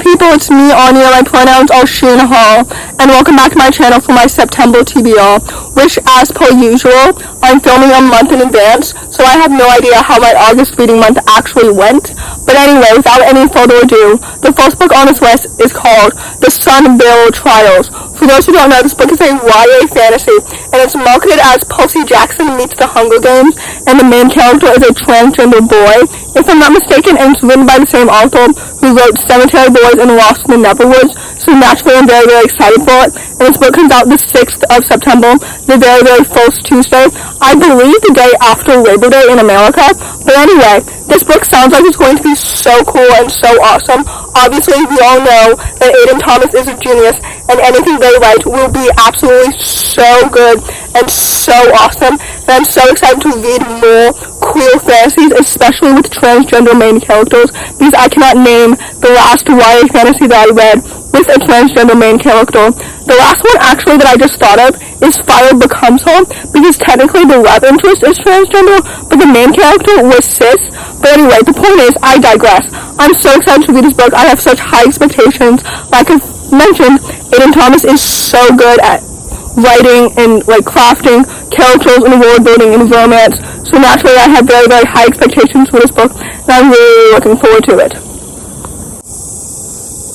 people, it's me, Anja. My pronouns are she and her, and welcome back to my channel for my September TBR, which, as per usual, I'm filming a month in advance, so I have no idea how my August reading month actually went. But anyway, without any further ado, the first book on this list is called The Sunbearer Trials. For those who don't know, this book is a YA fantasy, and it's marketed as Percy Jackson meets the Hunger Games, and the main character is a transgender boy, if I'm not mistaken, and it's written by the same author who wrote Cemetery Boys and Lost in the Neverwoods, so naturally I'm very, very excited for it. And this book comes out the 6th of September, the very, very first Tuesday, I believe the day after Labor Day in America. But anyway, this book sounds like it's going to be so cool and so awesome. Obviously, we all know that Aiden Thomas is a genius, and anything they write will be absolutely so good and so awesome. And I'm so excited to read more queer fantasies, especially with transgender main characters, because I cannot name the last YA fantasy that I read with a transgender main character. The last one actually that I just thought of is Fire Becomes Her, because technically the love interest is transgender, but the main character was cis. But anyway, the point is, I digress. I'm so excited to read this book. I have such high expectations. Like I've mentioned, Aiden Thomas is so good at writing and crafting characters and world building and romance. So naturally I have very, very high expectations for this book, and I'm really looking forward to it.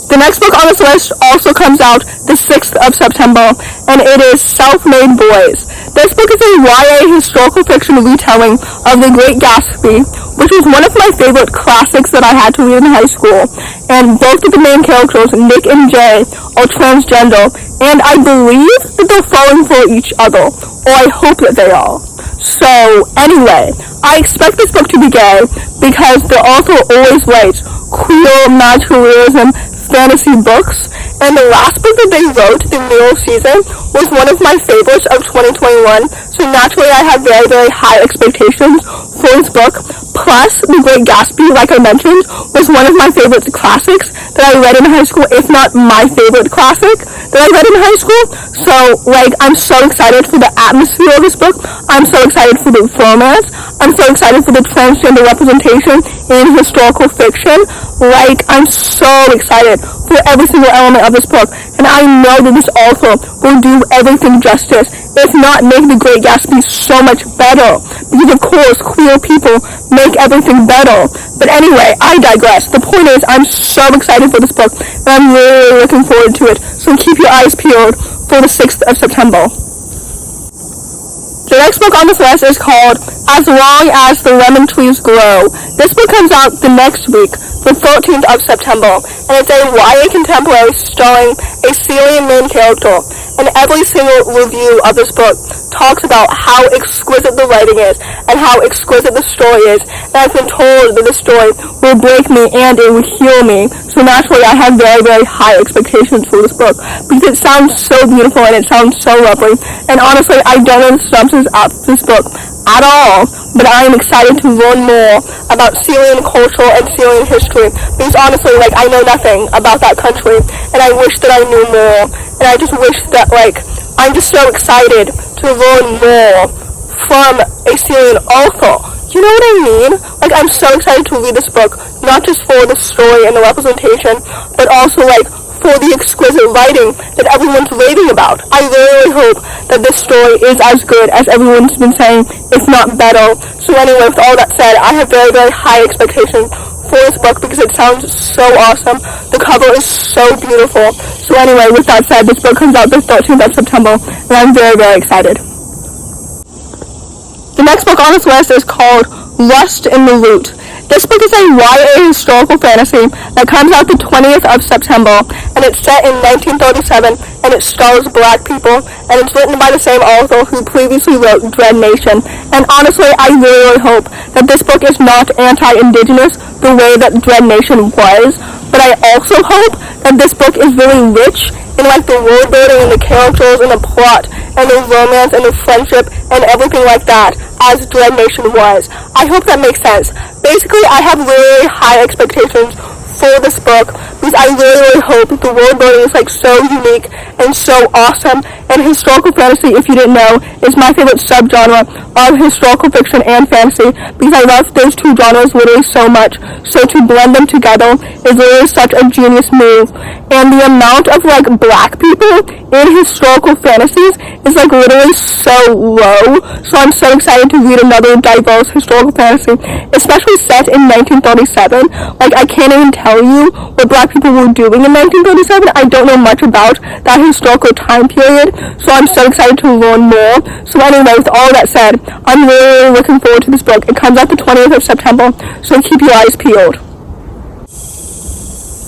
The next book on this list also comes out the 6th of September, and it is Self-Made Boys. This book is a YA historical fiction retelling of The Great Gatsby, which was one of my favorite classics that I had to read in high school. And both of the main characters, Nick and Jay, are transgender, and I believe that they're falling for each other, or I hope that they are. So, anyway, I expect this book to be gay, because the author always writes queer, magical realism, fantasy books, and the last book that they wrote, The Mirror Season, was one of my favorites of 2021, so naturally I have very, very high expectations for this book. Plus, The Great Gatsby, like I mentioned, was one of my favorite classics that I read in high school, if not my favorite classic that I read in high school. So, I'm so excited for the atmosphere of this book. I'm so excited for the romance. I'm so excited for the transgender representation in historical fiction. I'm so excited for every single element of this book, and I know that this author will do everything justice, if not make The Great Gatsby so much better, because of course queer people make everything better. But anyway, I digress. The point is, I'm so excited for this book, and I'm really looking forward to it, so keep your eyes peeled for the 6th of September. The next book on this list is called As Long as the Lemon Trees Grow. This book comes out the next week, the 13th of September, and it's a YA contemporary starring a Syrian main character. And every single review of this book talks about how exquisite the writing is and how exquisite the story is. And I've been told that the story will break me and it will heal me. So naturally I have very, very high expectations for this book, because it sounds so beautiful and it sounds so lovely. And honestly, I don't know the synopsis of this book at all, but I am excited to learn more about Syrian culture and Syrian history, because honestly, I know nothing about that country, and I wish that I knew more, and I just wish that, I'm just so excited to learn more from a Syrian author. You know what I mean? I'm so excited to read this book, not just for the story and the representation, but also, for the exquisite writing that everyone's raving about. I really hope that this story is as good as everyone's been saying, if not better. So anyway, with all that said, I have very, very high expectations for this book, because it sounds so awesome. The cover is so beautiful. So anyway, with that said, this book comes out the 13th of September, and I'm very, very excited. The next book on this list is called Lust in the Root. This book is a YA historical fantasy that comes out the 20th of September, and it's set in 1937, and it stars black people, and it's written by the same author who previously wrote Dread Nation. And honestly, I really hope that this book is not anti-indigenous the way that Dread Nation was, but I also hope that this book is really rich in the world building and the characters and the plot and the romance and the friendship and everything like that as Dread Nation was. I hope that makes sense. Basically, I have really high expectations for this book because I really hope the world building is like so unique and so awesome. And historical fantasy, if you didn't know, is my favorite subgenre of historical fiction and fantasy because I love those two genres literally so much. So to blend them together is literally such a genius move. And the amount of like black people in historical fantasies is like literally so low. So I'm so excited to read another diverse historical fantasy, especially set in 1937. Like I can't even tell you what black people were doing in 1937. I don't know much about that historical time period, so I'm so excited to learn more. So anyway, with all that said, I'm really looking forward to this book. It comes out the 20th of September, so keep your eyes peeled.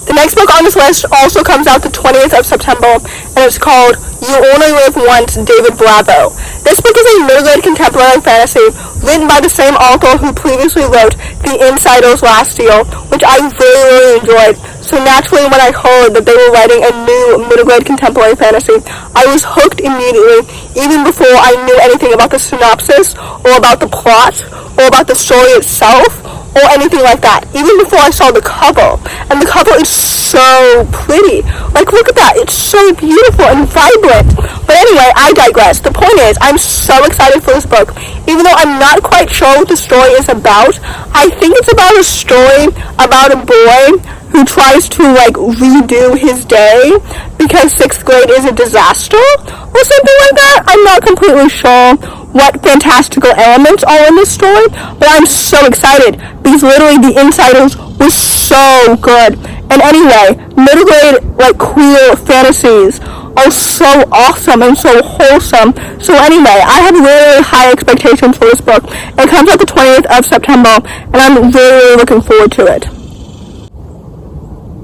The next book on this list also comes out the 20th of September, and it's called You Only Live Once, David Bravo. This book is a middle-grade contemporary fantasy written by the same author who previously wrote The Insiders last year, which I really enjoyed. So naturally, when I heard that they were writing a new middle-grade contemporary fantasy, I was hooked immediately, even before I knew anything about the synopsis, or about the plot, or about the story itself, or anything like that, even before I saw the cover. And the cover is so pretty. Like, look at that. It's so beautiful and vibrant. But anyway, I digress. The point is, I'm so excited for this book. Even though I'm not quite sure what the story is about, I think it's about a story about a boy who tries to, like, redo his day because 6th grade is a disaster or something like that. I'm not completely sure what fantastical elements are in this story, but I'm so excited because literally The Insiders was so good. And anyway, middle grade, like, queer fantasies are so awesome and so wholesome. So anyway, I have really high expectations for this book. It comes out the 20th of September, and I'm really looking forward to it.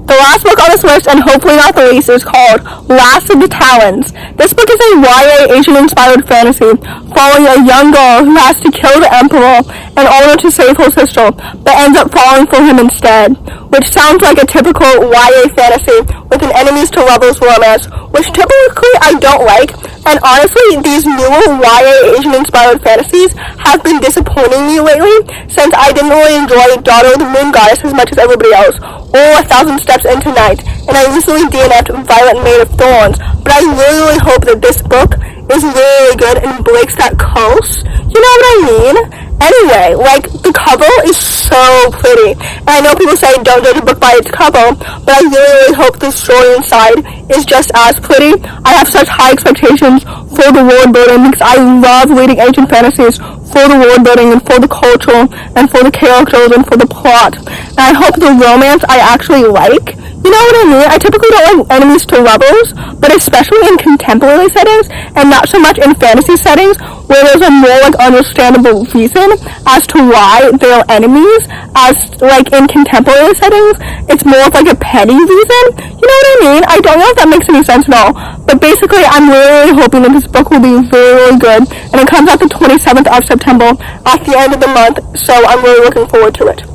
The last book on this list, and hopefully not the least, is called Last of the Talons. This book is a YA Asian-inspired fantasy following a young girl who has to kill the Emperor in order to save her sister, but ends up falling for him instead, which sounds like a typical YA fantasy with an enemies-to-lovers romance, which typically I don't like. And honestly, these newer YA Asian-inspired fantasies have been disappointing me lately, since I didn't really enjoy Daughter of the Moon Goddess as much as everybody else, or 1,000 Steps Into Night, and I recently DNF'd Violet Maid of Thorns, but I really hope that this book is really good and breaks that curse. You know what I mean? Anyway, like, the cover is so pretty, and I know people say don't judge a book by its cover, but I really hope the story inside is just as pretty. I have such high expectations for the world building because I love reading ancient fantasies for the world building and for the culture and for the characters and for the plot. And I hope the romance I actually like. You know what I mean? I typically don't like enemies to lovers, but especially in contemporary settings and not so much in fantasy settings where there's a more like understandable reason as to why they're enemies. As like in contemporary settings, it's more of like a petty reason. You know what I mean? I don't know if that makes any sense at all, but basically I'm really hoping that this book will be really good, and it comes out the 27th of September at the end of the month, so I'm really looking forward to it.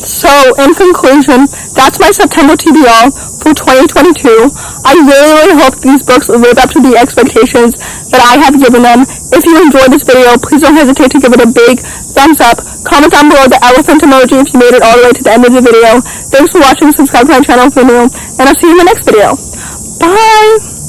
So, in conclusion, that's my September TBR for 2022. I really hope these books live up to the expectations that I have given them. If you enjoyed this video, please don't hesitate to give it a big thumbs up. Comment down below the elephant emoji if you made it all the way to the end of the video. Thanks for watching. Subscribe to my channel if you're new, and I'll see you in the next video. Bye!